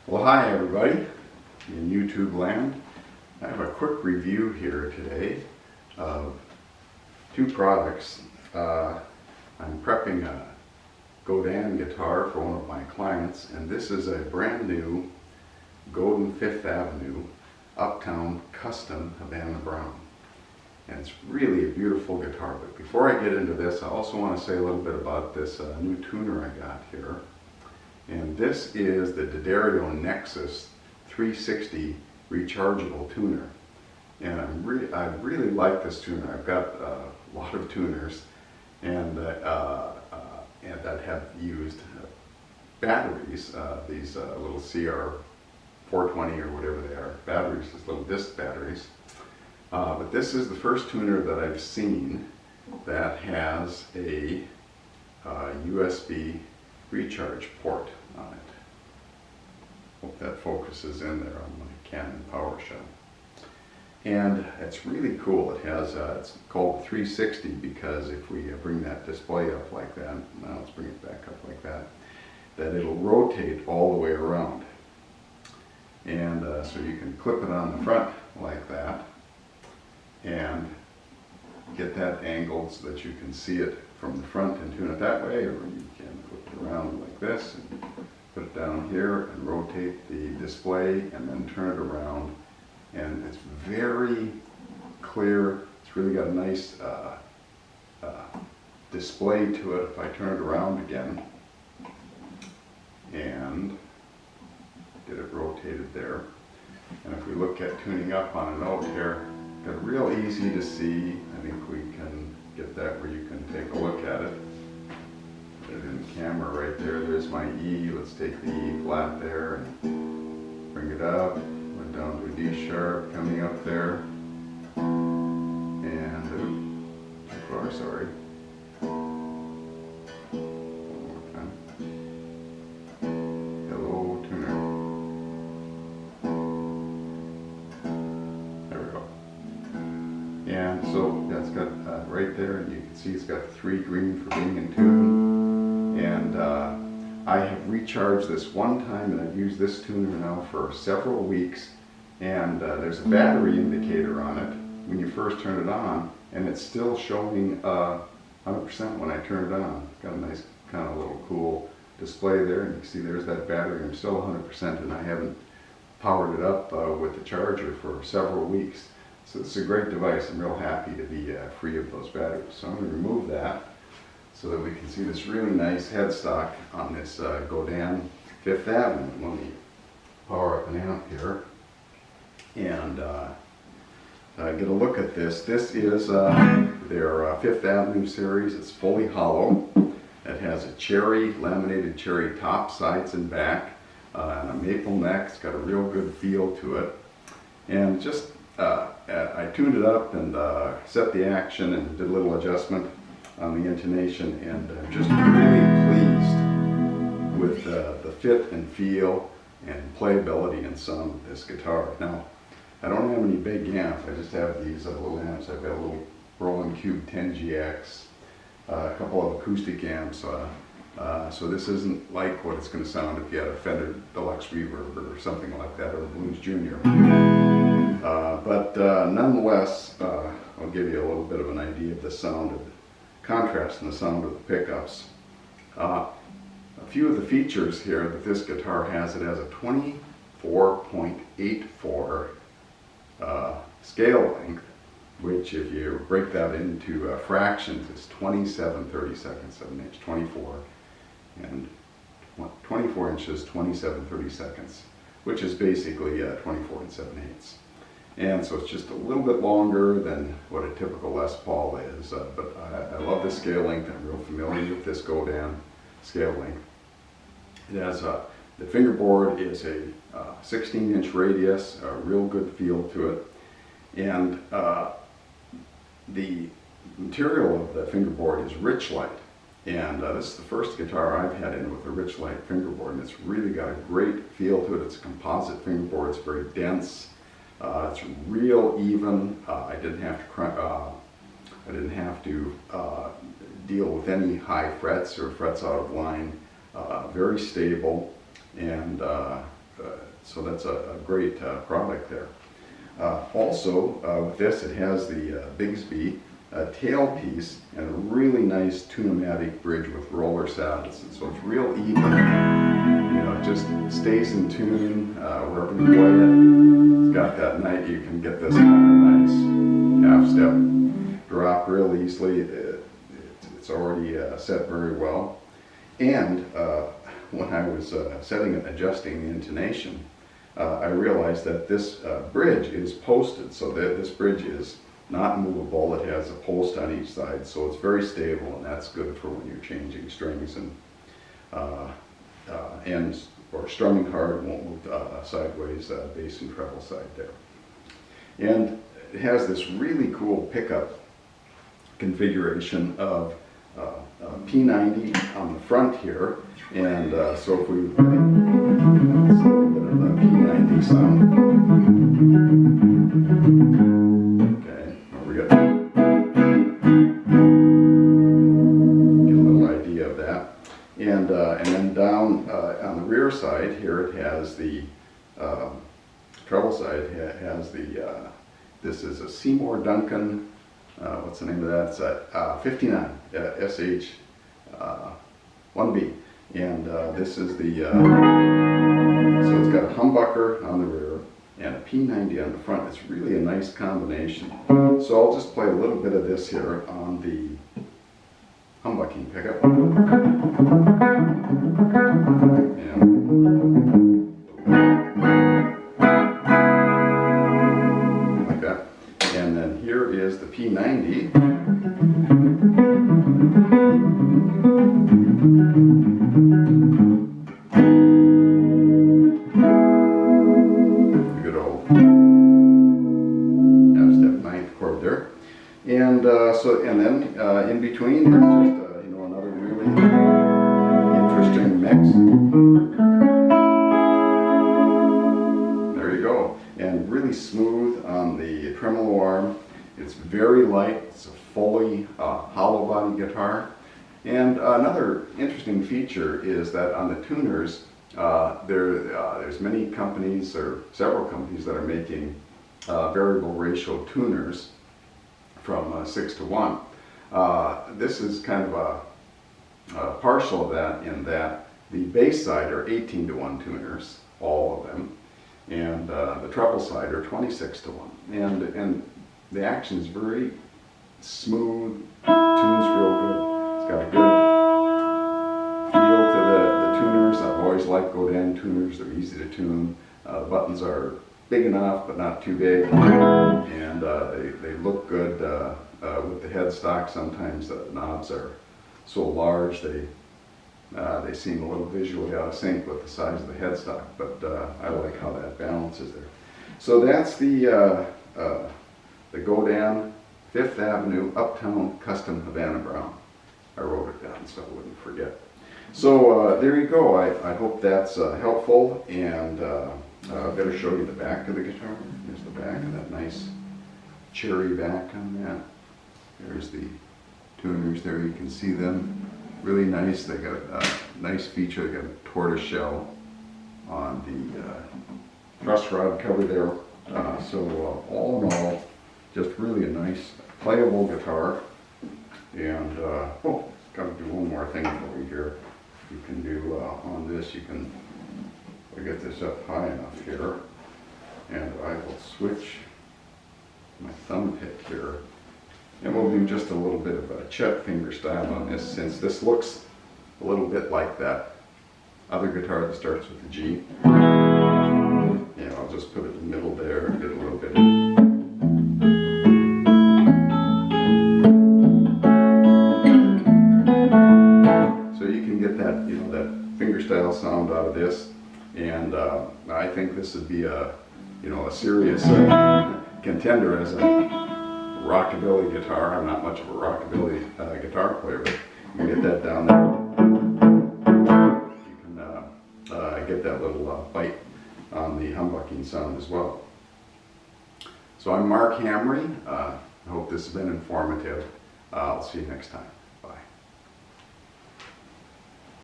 Well, hi everybody in YouTube land. I have a quick review here today of two products. I'm prepping a Godin guitar for one of my clients, and this is a brand new Godin 5th Avenue Uptown Custom Havana Brown. And it's really a beautiful guitar. But before I get into this, I also want to say a little bit about this new tuner I got here. And this is the Nexxus 360 rechargeable tuner. And I really like this tuner. I've got a lot of tuners and that have used batteries, these little CR420 or whatever they are, batteries, these little disc batteries. But this is the first tuner that I've seen that has a USB recharge port on it. Hope that focuses in there on my Canon PowerShell. And it's really cool. It has, it's called 360 because if we bring that display up like that, now let's bring it back up like that, that it'll rotate all the way around. And so you can clip it on the front like that and get that angled so that you can see it from the front and tune it that way, or you can flip it around like this and put it down here and rotate the display and then turn it around. And it's very clear. It's really got a nice display to it. If I turn it around again and get it rotated there, and if we look at tuning up on a note here, got real easy to see. I think we can get that where you can take a look at it. Put it in the camera right there. There's my E. Let's take the E flat there and bring it up. Went down to a D sharp, coming up there. And, too far, sorry. One more time. Hello, tuner. There we go. And so that's got right there, and you can see it's got 3 green for being in tune. And I have recharged this one time, and I've used this tuner now for several weeks. And there's a battery indicator on it when you first turn it on, and it's still showing 100% when I turn it on. It's got a nice kind of little cool display there, and you can see there's that battery. I'm still 100%, and I haven't powered it up with the charger for several weeks. So it's a great device. I'm real happy to be free of those batteries. So I'm going to remove that so that we can see this really nice headstock on this Godin 5th Avenue. Let me power up an amp here and get a look at this. This is their 5th Avenue series. It's fully hollow. It has a laminated cherry top, sides and back, and a maple neck. It's got a real good feel to it. And just I tuned it up and set the action and did a little adjustment on the intonation, and I'm just really pleased with the fit and feel and playability and sound of this guitar. Now, I don't have any big amps. I just have these little amps. I've got a little Roland Cube 10GX, a couple of acoustic amps. So this isn't like what it's going to sound if you had a Fender Deluxe Reverb or something like that, or a Blues Junior. But nonetheless, I'll give you a little bit of an idea of the sound, of the contrast in the sound of the pickups. A few of the features here that this guitar has: it has a 24.84 scale length, which if you break that into fractions, is 27/32 of an inch, 24, and 24 inches, 27/32, which is basically 24 7/8. And so it's just a little bit longer than what a typical Les Paul is, but I love this scale length. I'm real familiar with this Godin scale length. It has the fingerboard is a 16-inch radius, a real good feel to it, and the material of the fingerboard is Richlite. And this is the first guitar I've had in with a Richlite fingerboard, and it's really got a great feel to it. It's a composite fingerboard. It's very dense. It's real even. I didn't have to deal with any high frets or frets out of line. Very stable, and So that's a great product there. Also, with this, it has the Bigsby tailpiece and a really nice tune-o-matic bridge with roller saddles. And so it's real even. You know, it just stays in tune wherever you play it. It's got that night, you can get this kind of nice half-step drop real easily. It's already set very well. And when I was setting and adjusting the intonation, I realized that this bridge is posted, so that this bridge is not movable. It has a post on each side, so it's very stable, and that's good for when you're changing strings and ends, or strumming hard, won't move sideways, bass and treble side there. And it has this really cool pickup configuration of P90 on the front here, and so if we play a little bit of the P90 sound. Okay, well, we got get a little idea of that, and then down on the rear side here, it has the treble side. It has the this is a Seymour Duncan. What's the name of that? It's 59 SH 1B, and this is the so it's got a humbucker on the rear and a P90 on the front. It's really a nice combination. So I'll just play a little bit of this here on the humbucking pickup. Like that. And then here is the P90. Good old half-step ninth chord there. And and then in between, there's just you know, another really interesting mix. There you go, and really smooth on the tremolo arm. It's very light. It's a fully hollow body guitar. And another interesting feature is that on the tuners, there's many companies, or several companies, that are making variable ratio tuners from 6:1. This is kind of a partial of that, in that the bass side are 18:1 tuners, all of them, and the treble side are 26:1. And the action is very smooth, tunes real good. It's got a good feel to the tuners. I've always liked Godin tuners. They're easy to tune. The buttons are big enough, but not too big, and they look good with the headstock. Sometimes the knobs are so large they seem a little visually out of sync with the size of the headstock, but I like how that balances there. So that's the Godin 5th Avenue Uptown Custom Havana Brown. I wrote it down so I wouldn't forget. So there you go. I hope that's helpful, and I better show you the back of the guitar. Here's the back, and that nice cherry back on that. There's the tuners there. You can see them. Really nice. They got a nice feature. They got a tortoise shell on the truss rod cover there. So all in all, just really a nice playable guitar. And oh, got to do one more thing for you here. You can do on this, you can get this up high enough here, and I will switch my thumb pick here, and we'll do just a little bit of a Chet finger style on this, since this looks a little bit like that other guitar that starts with a G. Yeah, I'll just put it in the middle there and get a little bit of that, you know, that finger style sound out of this, and I think this would be a, you know, a serious contender as a rockabilly guitar. I'm not much of a rockabilly guitar player, but you can get that down there. You can get that little bite on the humbucking sound as well. So I'm Mark Hamre. I hope this has been informative. I'll see you next time.